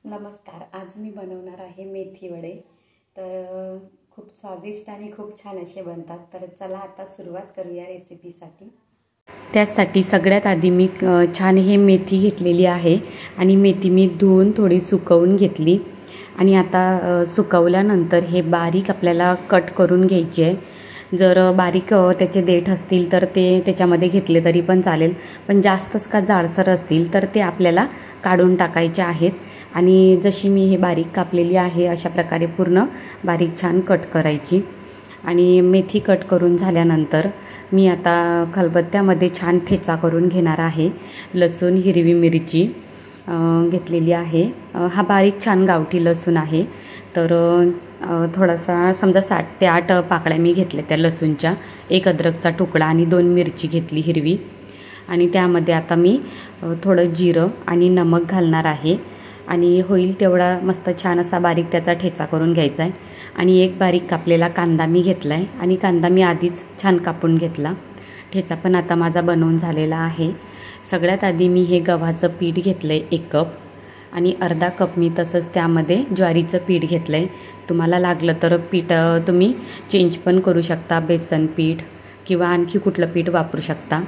नमस्कार. आज मी बनवणार आहे मेथी वडे. तर खूप स्वादिष्ट आणि खूप छान असे बनतात. तर चला आता सुरुवात करूया रेसिपीसाठी. त्यासाठी सगळ्यात आधी मी छान हे मेथी घेतलेली आहे आणि मेथी मी धुवून थोडी सुकवून घेतली आणि आता सुकवल्यानंतर हे बारीक आपल्याला कट करून घ्यायची आहे. जर बारीक त्याचे देठ असतील तर ते त्याच्यामध्ये घेतले तरी पण चालेल, पण जास्तच का जाडसर असतील तर ते आपल्याला काढून टाकायचे आहेत. आणि जशी मी हे बारीक कापलेली आहे अशा प्रकारे पूर्ण बारीक छान कट करायची. आणि मेथी कट करून झाल्यानंतर मी आता खलबत्त्यामध्ये छान ठेचा करून घेणार आहे. लसूण, हिरवी मिरची घेतलेली आहे. हा बारीक छान गावठी लसूण आहे. तर थोडासा समजा 7 ते 8 पाकळ्या मी घेतल्या त्या लसूणच्या, एक अद्रकचा तुकडा आणि 2 मिरची घेतली हिरवी. आणि त्यामध्ये आता मी थोडं जिरं आणि नमक घालणार आहे आणि होईल तेवढा मस्त छान असा बारीक त्याचा ठेचा करून घ्यायचा आहे. आणि एक बारीक कापलेला कांदा मी घेतला आहे आणि कांदा मी आधीच छान कापून घेतला. ठेचा पण आता माझा बनवून झालेला आहे. सगळ्यात आधी मी हे गव्हाचं पीठ घेतलं आहे 1 कप आणि अर्धा कप मी तसंच त्यामध्ये ज्वारीचं पीठ घेतलं आहे. तुम्हाला लागलं तर पीठ तुम्ही चेंज पण करू शकता, बेसन पीठ किंवा आणखी कुठलं पीठ वापरू शकता.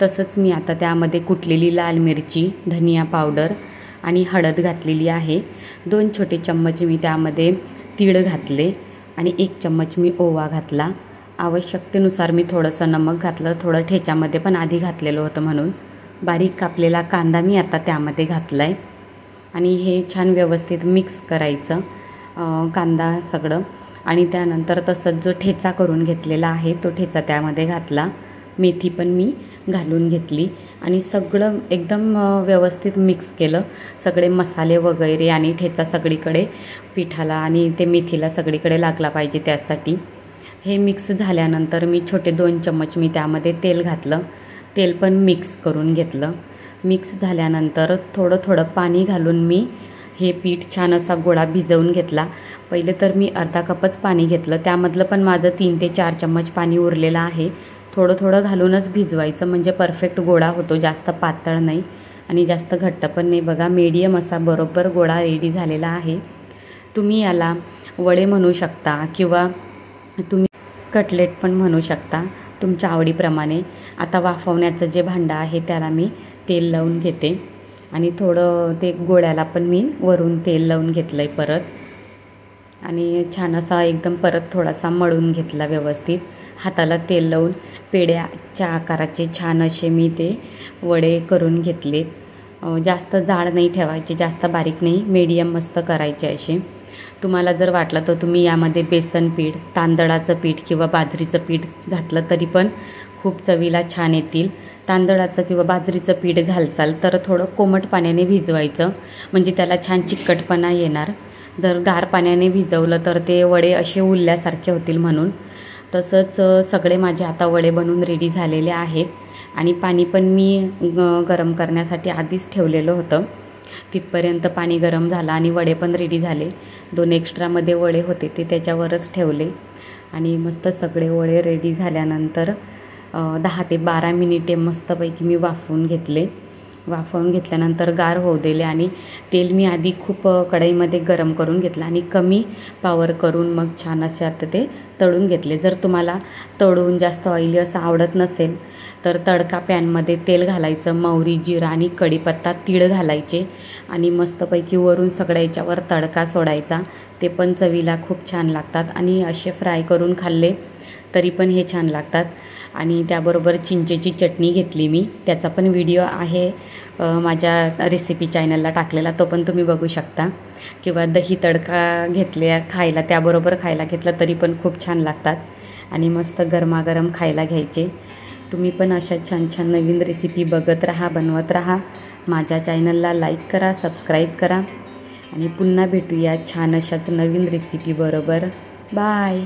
तसंच मी आता त्यामध्ये कुटलेली लाल मिरची, धनिया पावडर आणि हळद घातलेली आहे. 2 छोटे चम्मच मी त्यामध्ये तीळ घातले आणि 1 चम्मच मी ओवा घातला. आवश्यकतेनुसार मी थोडंसं नमक घातलं, थोडं ठेच्यामध्ये पण आधी घातलेलं होतं म्हणून. बारीक कापलेला कांदा मी आता त्यामध्ये घातला आहे आणि हे छान व्यवस्थित मिक्स करायचं कांदा सगळं. आणि त्यानंतर तसंच जो ठेचा करून घेतलेला आहे तो ठेचा त्यामध्ये घातला. मेथी पण मी घालून घेतली आणि सगळं एकदम व्यवस्थित मिक्स केलं. सगळे मसाले वगैरे आणि ठेचा सगळीकडे पिठाला आणि ते मेथीला सगळीकडे लागला पाहिजे त्यासाठी. हे मिक्स झाल्यानंतर मी छोटे 2 चम्मच मी त्यामध्ये तेल घातलं. तेल पण मिक्स करून घेतलं. मिक्स झाल्यानंतर थोडं थोडं पाणी घालून मी हे पीठ छान असा गोळा भिजवून घेतला. पहिले तर मी अर्धा कपच पाणी घेतलं, त्यामधलं पण माझं 3 ते 4 चम्मच पाणी उरलेलं आहे. थोडं थोडं घालूनच भिजवायचं म्हणजे परफेक्ट गोळा होतो, जास्त पातळ नाही आणि जास्त घट्ट पण नाही. बघा मीडियम असा बरोबर गोळा रेडी झालेला आहे. तुम्ही याला वडे म्हणू शकता किंवा तुम्ही कटलेट पण म्हणू शकता तुमच्या आवडीप्रमाणे. आता वाफवण्याचं जे भांडं आहे त्याला मी तेल लावून घेते आणि थोडं ते गोळ्याला पण मी वरून तेल लावून घेतलं आहे परत. आणि छान असा एकदम परत थोडासा मळून घेतला व्यवस्थित. हाताला तेल लावून पेढ्याच्या आकाराचे छान असे मी ते वडे करून घेतले. जास्त जाड नाही ठेवायचे, जास्त बारीक नाही, मीडियम मस्त करायचे असे. तुम्हाला जर वाटलं तर तुम्ही यामध्ये बेसन पीठ, तांदळाचं पीठ किंवा बाजरीचं पीठ घातलं तरी पण खूप चवीला छान येतील. तांदळाचं किंवा बाजरीचं पीठ घालसाल तर थोडं कोमट पाण्याने भिजवायचं म्हणजे त्याला छान चिकटपणा येणार. जर गार पाण्याने भिजवलं तर ते वडे असे उरल्यासारखे होतील म्हणून. तसंच सगळे माझे आता वडे बनवून रेडी झालेले आहेत आणि पाणी पण मी गरम करण्यासाठी आधीच ठेवलेलं होतं. तिथपर्यंत पाणी गरम झालं आणि वडे पण रेडी झाले. 2 एक्स्ट्रामध्ये वडे होते ते त्याच्यावरच ठेवले आणि मस्त सगळे वडे रेडी झाल्यानंतर 10 ते 12 मिनिटे मस्तपैकी मी वाफवून घेतले. वाफवून घेतल्यानंतर गार होऊ दिले आणि तेल मी आधी खूप कढईमध्ये गरम करून घेतलं आणि कमी पावर करून मग छान असे आता ते तळून घेतले. जर तुम्हाला तळून जास्त ऑइली असं आवडत नसेल तर तडका पॅनमध्ये तेल घालायचं, मोहरी, जिरा आणि कढीपत्ता, तीळ घालायचे आणि मस्तपैकी वरून सगळ्या याच्यावर तडका सोडायचा. ते पण चवीला खूप छान लागतात आणि असे फ्राय करून खाल्ले तरी पण हे छान लागतात. आणि त्याबरोबर चिंचेची चटणी घेतली मी, त्याचा पण व्हिडिओ आहे माझ्या रेसिपी चॅनलला टाकलेला, तो पण तुम्ही बघू शकता. किंवा दही तडका घेतले खायला, त्याबरोबर खायला घेतलं तरी पण खूप छान लागतात आणि मस्त गरमागरम खायला घ्यायचे. तुम्ही पण अशा छान छान नवीन रेसिपी बघत राहा, बनवत राहा. माझ्या चॅनलला लाईक करा, सबस्क्राईब करा आणि पुन्हा भेटूया छान अशाच नवीन रेसिपी बरोबर. बाय.